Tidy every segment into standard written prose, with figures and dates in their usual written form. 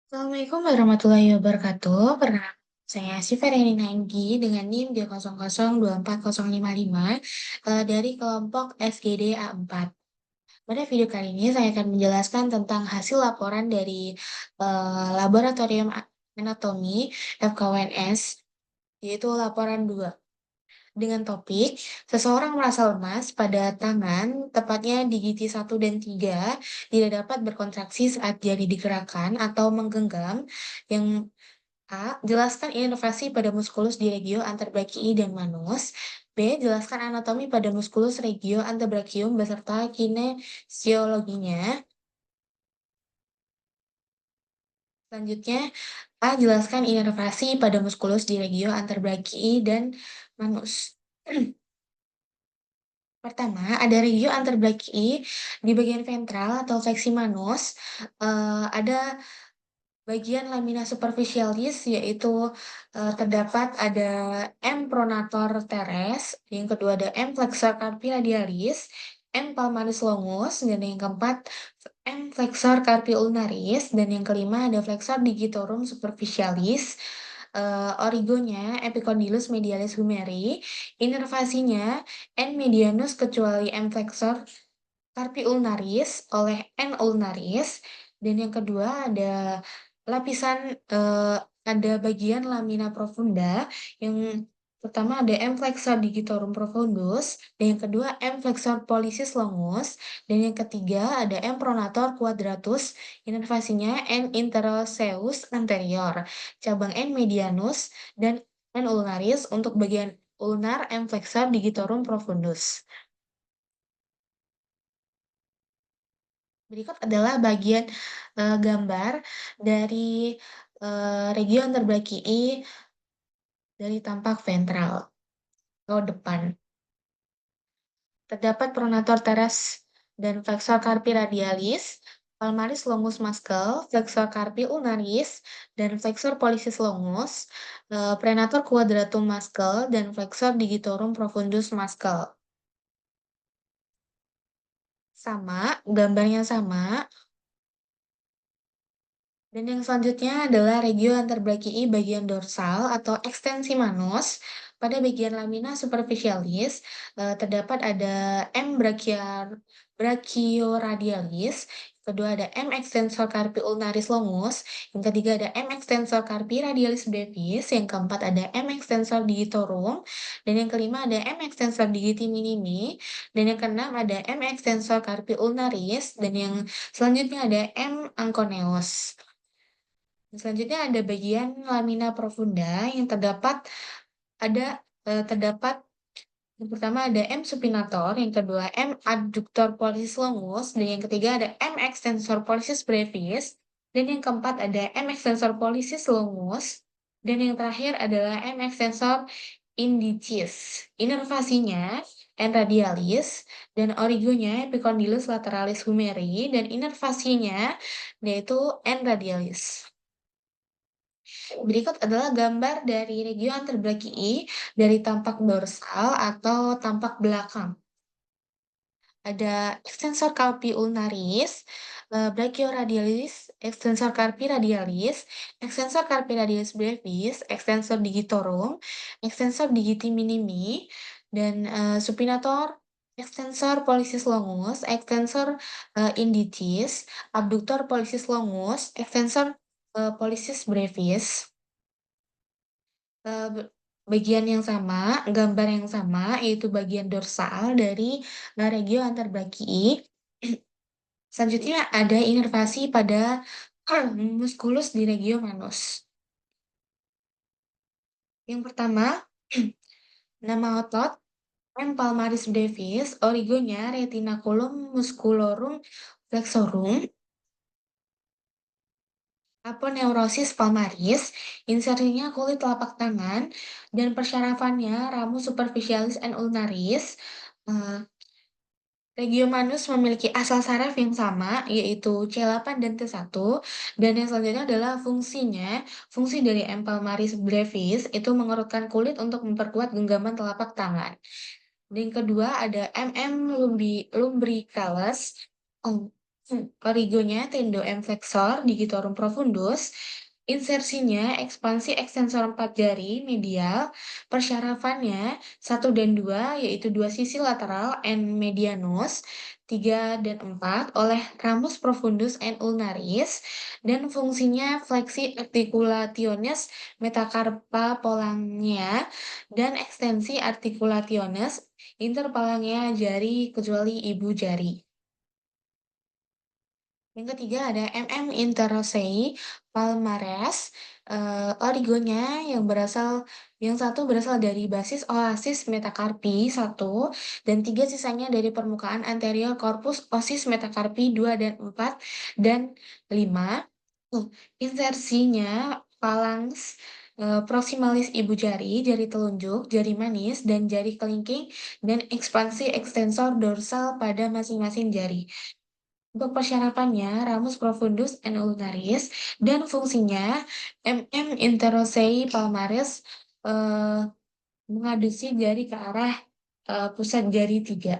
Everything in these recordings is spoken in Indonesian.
Assalamualaikum warahmatullahi wabarakatuh. Perkenalkan, saya Syifa Renina Anggi dengan NIM 200240555 dari kelompok SGD A4. Pada video kali ini saya akan menjelaskan tentang hasil laporan dari Laboratorium Anatomi FKWNS, yaitu laporan 2 dengan topik seseorang merasa lemas pada tangan, tepatnya di gigi 1 dan 3, tidak dapat berkontraksi saat jari digerakkan atau menggenggam. Yang A. Jelaskan inervasi pada muskulus di regio anterbrakii dan manus. B. Jelaskan anatomi pada muskulus regio antebrachium beserta kinesiologinya. Selanjutnya, A. Jelaskan inervasi pada muskulus di regio anterbrakii dan manus. Pertama, ada regio anterbrakii di bagian ventral atau fleksi manus. Ada bagian lamina superficialis, yaitu terdapat ada M pronator teres, yang kedua ada M flexor carpi radialis, M palmaris longus, dan yang keempat M flexor carpi ulnaris, dan yang kelima ada flexor digitorum superficialis. Origonya epicondylus medialis humeri, inervasinya N medianus kecuali M flexor carpi ulnaris oleh N ulnaris, dan yang kedua ada lapisan ada bagian lamina profunda. Yang pertama ada M flexor digitorum profundus, dan yang kedua M flexor pollicis longus, dan yang ketiga ada M pronator quadratus, inervasinya N interosseus anterior, cabang N medianus, dan N ulnaris untuk bagian ulnar M flexor digitorum profundus. Berikut adalah bagian gambar dari region terbelakang dari tampak ventral atau depan. Terdapat pronator teres dan flexor carpi radialis, palmaris longus muscle, flexor carpi ulnaris, dan flexor pollicis longus, prenator quadratum muscle, dan flexor digitorum profundus muscle. Sama, gambarnya sama. Dan yang selanjutnya adalah regio anterbrakii bagian dorsal atau ekstensi manus. Pada bagian lamina superficialis terdapat ada M brachioradialis, kedua ada M extensor carpi ulnaris longus, yang ketiga ada M extensor carpi radialis brevis, yang keempat ada M extensor digitorum, dan yang kelima ada M extensor digiti minimi, dan yang keenam ada M extensor carpi ulnaris, dan yang selanjutnya ada M anconeus. Selanjutnya ada bagian lamina profunda yang terdapat yang pertama ada M supinator, yang kedua M adductor pollicis longus, dan yang ketiga ada M extensor pollicis brevis, dan yang keempat ada M extensor pollicis longus, dan yang terakhir adalah M extensor indicis. Inervasinya N radialis, dan origonya epicondylus lateralis humeri, dan inervasinya yaitu N radialis. Berikut adalah gambar dari regio anterbrakii dari tampak dorsal atau tampak belakang. Ada extensor carpi ulnaris, brachioradialis, extensor carpi radialis, extensor carpi radialis brevis, extensor digitorum, extensor digiti minimi, dan supinator, extensor pollicis longus, extensor indicis, abductor pollicis longus, extensor pollicis brevis. eh, Bagian yang sama, gambar yang sama, yaitu bagian dorsal dari regio anterbrakii. Selanjutnya ada inervasi pada muskulus di regio manus. Yang pertama, nama otot M. palmaris brevis, origonya retinaculum musculorum flexorum, aponeurosis palmaris, insersinya kulit telapak tangan, dan persyarafannya ramus superficialis and ulnaris. Eh, Regiomanus memiliki asal saraf yang sama, yaitu C8 dan T1, dan yang selanjutnya adalah fungsinya. Fungsi dari M. palmaris brevis itu mengerutkan kulit untuk memperkuat genggaman telapak tangan. Dan yang kedua ada lumbricalis. Origonya tendo M flexor digitorum profundus, insersinya ekspansi ekstensor 4 jari medial, persyarafannya 1 dan 2 yaitu dua sisi lateral and medianus, 3 dan 4 oleh ramus profundus and ulnaris, dan fungsinya fleksi articulationis metacarpa polangea dan ekstensi articulationis interpalangea jari kecuali ibu jari. Yang ketiga ada interosei palmares. Origonya yang satu berasal dari basis oasis metacarpi 1 dan 3 sisanya dari permukaan anterior corpus osis metacarpi 2 dan 4 dan 5. Insersinya phalanx proximalis ibu jari, jari telunjuk, jari manis, dan jari kelingking, dan ekspansi ekstensor dorsal pada masing-masing jari. Untuk persyaratannya, ramus profundus and ulnaris, dan fungsinya interosei palmaris eh, mengadduksi jari ke arah pusat jari 3.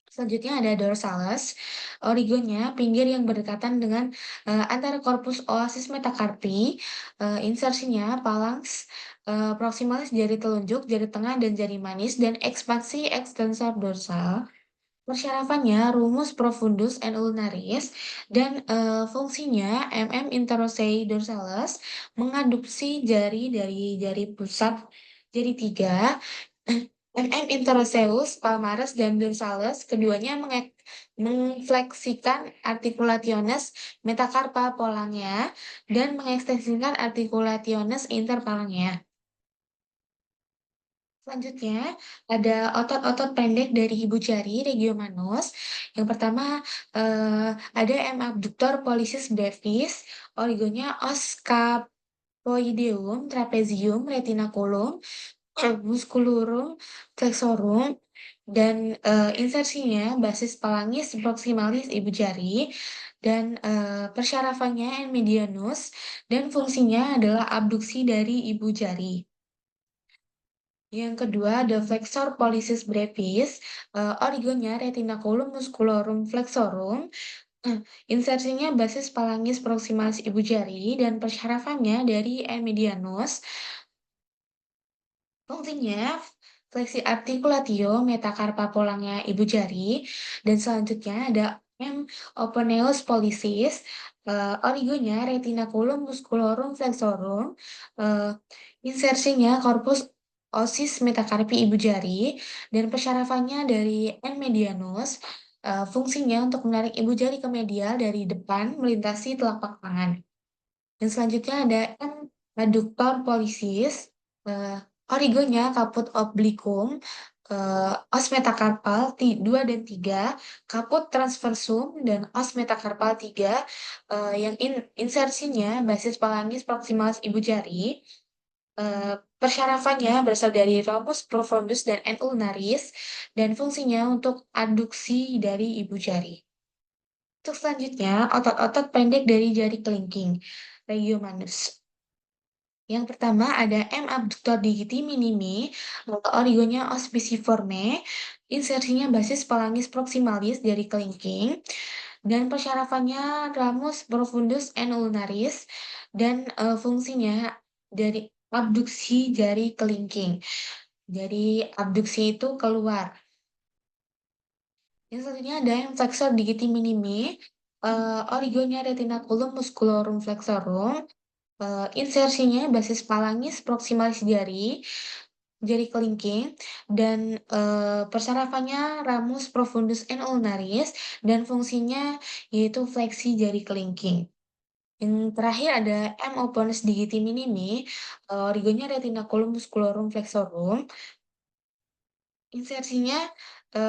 Selanjutnya ada dorsalis, origonya pinggir yang berdekatan dengan antara korpus oasis metacarpi, insersinya phalanx proximalis jari telunjuk, jari tengah, dan jari manis, dan ekspansi ekstensor dorsal. Persyarafannya rumus profundus and ulnaris dan fungsinya interosei dorsalis mengadopsi jari dari jari pusat jari 3, interoseus palmaris dan dorsalis keduanya mengfleksikan articulationes metacarpa polangea dan mengekstensikan articulationes interpalangea. Selanjutnya, ada otot-otot pendek dari ibu jari regiomanus. Yang pertama, ada M. abductor pollicis brevis, origonya os capoideum, trapezium, retinaculum, musculurum, flexorum, dan insersinya basis phalanges proximalis ibu jari, dan persyarafannya medianus, dan fungsinya adalah abduksi dari ibu jari. Yang kedua ada flexor pollicis brevis, origonya retinaculum musculorum flexorum, insersinya basis phalanges proximalis ibu jari, dan persyarafannya dari medianus. Fungsinya fleksi articulatio metacarpa polangea ibu jari, dan selanjutnya ada M. openeus pollicis, origonya retinaculum musculorum flexorum, uh, insersinya corpus osis metacarpi ibu jari, dan persyarafannya dari N. medianus. Fungsinya untuk menarik ibu jari ke medial dari depan melintasi telapak tangan. Dan selanjutnya ada M. adductor pollicis, eh, origonya caput obliquum, os metacarpal 2 dan 3, caput transversum, dan os metacarpal 3, yang insersinya basis phalanges proximalis ibu jari. Persyarafannya berasal dari ramus profundus dan N. ulnaris, dan fungsinya untuk adduksi dari ibu jari. Untuk selanjutnya, otot-otot pendek dari jari kelingking, regiomanus. Yang pertama ada M. abductor digiti minimi, origonya ospiciforme, insersinya basis phalanges proximalis jari kelingking, dan persyarafannya ramus profundus and ulnaris, dan fungsinya dari abduksi jari kelingking. Jadi abduksi itu keluar. Yang selanjutnya ada yang flexor digiti minimi, origonya retinaculum musculorum flexorum, insersinya basis phalanges proximalis jari kelingking, dan persarafannya ramus profundus and ulnaris, dan fungsinya yaitu fleksi jari kelingking. Yang terakhir ada M. opponens digiti minimi, origonya retinaculum musculorum flexorum, insersinya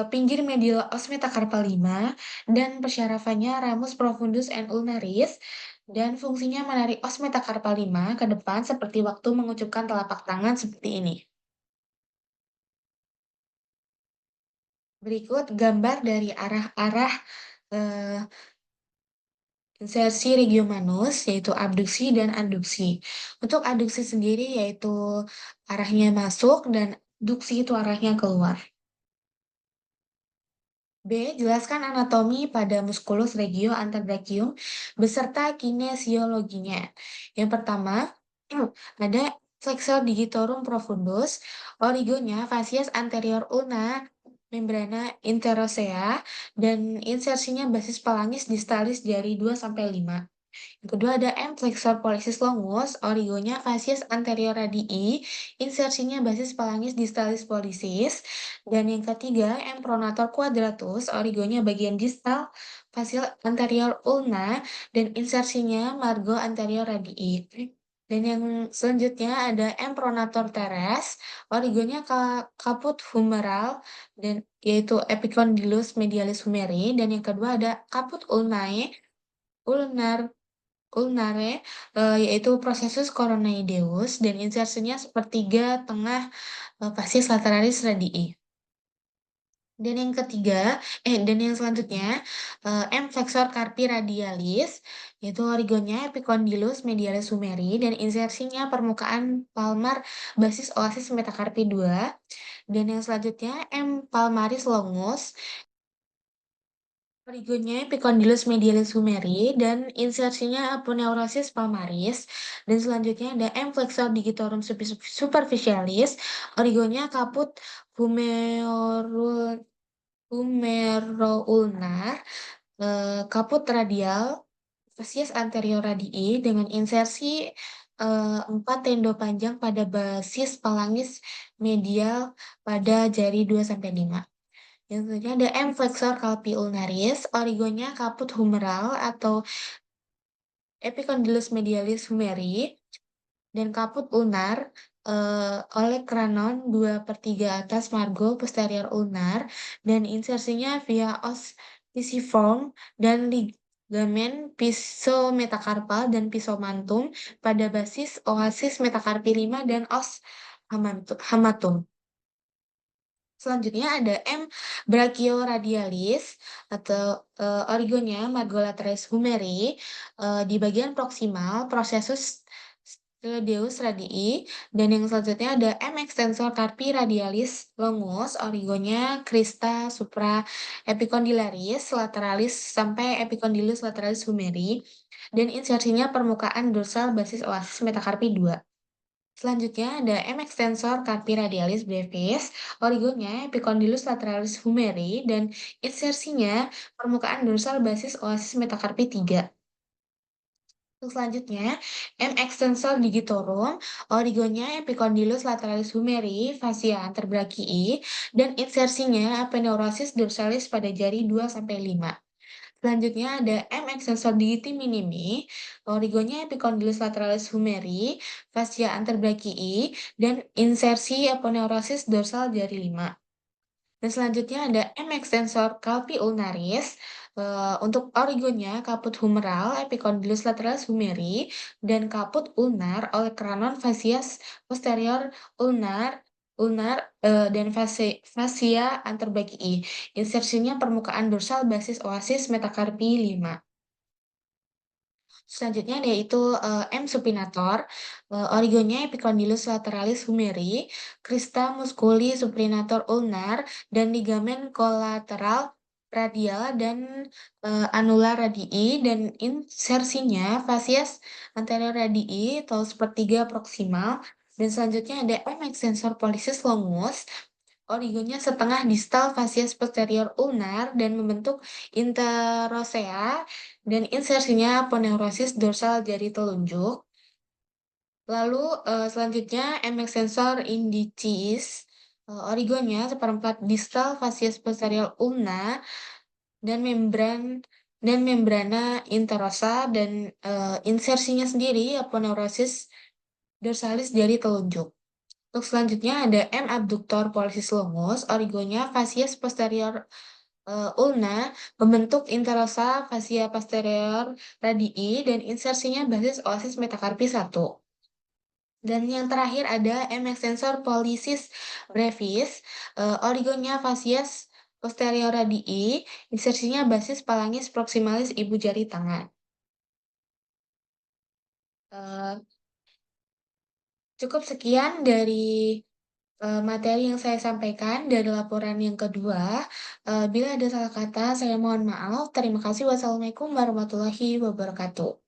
pinggir medial os metacarpa 5, dan persyarafannya ramus profundus and ulnaris, dan fungsinya menarik os metacarpa 5 ke depan seperti waktu mengucupkan telapak tangan seperti ini. Berikut gambar dari arah-arah eh, insersi regiomanus, yaitu abduksi dan adduksi. Untuk adduksi sendiri yaitu arahnya masuk, dan adduksi itu arahnya keluar. B. Jelaskan anatomi pada musculus regio antebrachium beserta kinesiologinya. Yang pertama, ada flexor digitorum profundus, origonya facies anterior ulna, membrana interosea, dan insersinya basis pelangis distalis jari 2 sampai 5. Yang kedua ada M. flexor pollicis longus, origonya facies anterior radii, insersinya basis pelangis distalis pollicis. Dan yang ketiga M. pronator quadratus, origonya bagian distal facial anterior ulna, dan insersinya margo anterior radii. Dan yang selanjutnya ada M. pronator teres, origonya caput humeral, dan yaitu epicondylus medialis humeri. Dan yang kedua ada caput ulnae, ulnar ulnare, yaitu prosesus coronoideus dan insersinya sepertiga tengah facies lateralis radii. Dan yang selanjutnya M. flexor carpi radialis, yaitu origonnya epicondylus medialis humeri dan insersinya permukaan palmar basis oasis metacarpi 2. Dan yang selanjutnya M. palmaris longus, origonya epicondylus medialis humeri dan insersinya aponeurosis palmaris. Dan selanjutnya ada M. flexor digitorum superficialis, origonya caput humeroulnar, kaput radial, facies anterior radii dengan insersi 4 tendo panjang pada basis pelangis medial pada jari 2 sampai 5. Yang selanjutnya ada M. flexor carpi ulnaris, origonya kaput humeral atau epicondylus medialis humeri dan kaput ulnar oleh kranon 2/3 atas margo posterior ulnar dan insersinya via os pisiform dan ligamen pisometakarpal dan pisomantum pada basis oasis metakarpi 5 dan os hamatum. Selanjutnya ada M. brachioradialis atau origonya margolateris humeri di bagian proksimal prosesus Deus radii. Dan yang selanjutnya ada M. extensor carpi radialis longus, origonya crista supra epicondylaris lateralis sampai epicondylus lateralis humeri dan insersinya permukaan dorsal basis oasis metacarpi 2. Selanjutnya ada M. extensor carpi radialis brevis, origonya epicondylus lateralis humeri dan insersinya permukaan dorsal basis oasis metacarpi 3. Selanjutnya, M. extensor digitorum, origonya epicondylus lateralis humeri, fascia anterbrachii, dan insersinya aponeurosis dorsalis pada jari 2 sampai 5. Selanjutnya ada M. extensor digiti minimi, origonya epicondylus lateralis humeri, fascia anterbrachii, dan insersi aponeurosis dorsal jari 5. Dan selanjutnya ada M. extensor carpi ulnaris, untuk origonya kaput humeral, epicondylus lateralis humeri, dan kaput ulnar oleh kranon facies posterior ulnar dan fascia anterbrachii. Insersinya permukaan dorsal basis oasis metacarpi 5. Selanjutnya yaitu M. supinator, origonya epicondylus lateralis humeri, crista musculi supinator ulnar, dan ligamen kolateral radial dan anular radii dan insersinya facies anterior radii atau sepertiga proksimal. Dan selanjutnya ada M. extensor pollicis longus, origonya setengah distal facies posterior ulnar dan membentuk interosea dan insersinya aponeurosis dorsal jari telunjuk. Lalu selanjutnya M. extensor indicis, origonya seperempat distal facies posterior ulna dan membrana interosa dan insersinya sendiri aponeurosis dorsalis jari telunjuk. Untuk selanjutnya ada M. abductor pollicis longus, origonya facies posterior ulna membentuk interosa fascia posterior radii dan insersinya basis oasis metacarpi 1. Dan yang terakhir ada M. extensor pollicis brevis, origonya facies posterior radii, insersinya basis palangis proximalis ibu jari tangan. Eh, Cukup sekian dari materi yang saya sampaikan dari laporan yang kedua. Bila ada salah kata, saya mohon maaf. Terima kasih. Wassalamualaikum warahmatullahi wabarakatuh.